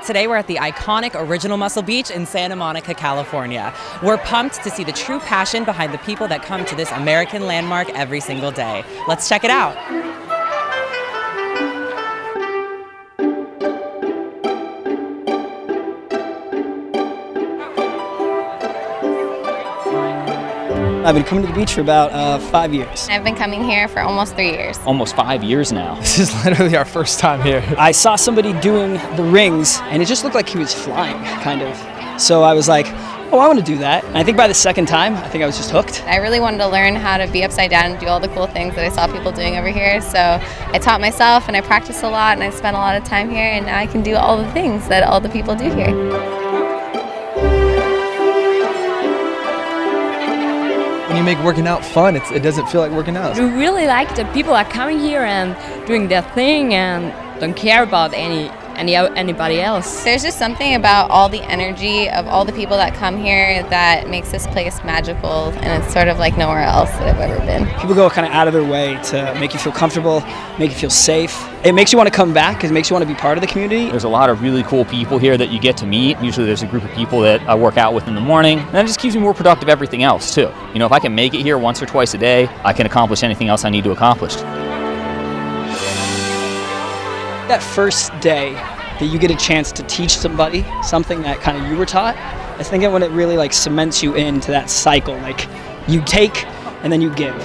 Today we're at the iconic Original Muscle Beach in Santa Monica, California. We're pumped to see the true passion behind the people that come to this American landmark every single day. Let's check it out. I've been coming to the beach for about 5 years. I've been coming here for almost 3 years. Almost 5 years now. This is literally our first time here. I saw somebody doing the rings and it just looked like he was flying, kind of. So I was like, oh, I want to do that. And I think by the second time, I think I was just hooked. I really wanted to learn how to be upside down and do all the cool things that I saw people doing over here. So I taught myself and I practiced a lot and I spent a lot of time here, and now I can do all the things that all the people do here. When you make working out fun, it doesn't feel like working out. We really like that people are coming here and doing their thing and don't care about anybody else. There's just something about all the energy of all the people that come here that makes this place magical, and it's sort of like nowhere else that I've ever been. People go kind of out of their way to make you feel comfortable, make you feel safe. It makes you want to come back because it makes you want to be part of the community. There's a lot of really cool people here that you get to meet. Usually there's a group of people that I work out with in the morning, and that just keeps me more productive everything else too. You know, if I can make it here once or twice a day, I can accomplish anything else I need to accomplish. That first day that you get a chance to teach somebody something that kind of you were taught, I think when it really like cements you into that cycle, like you take and then you give.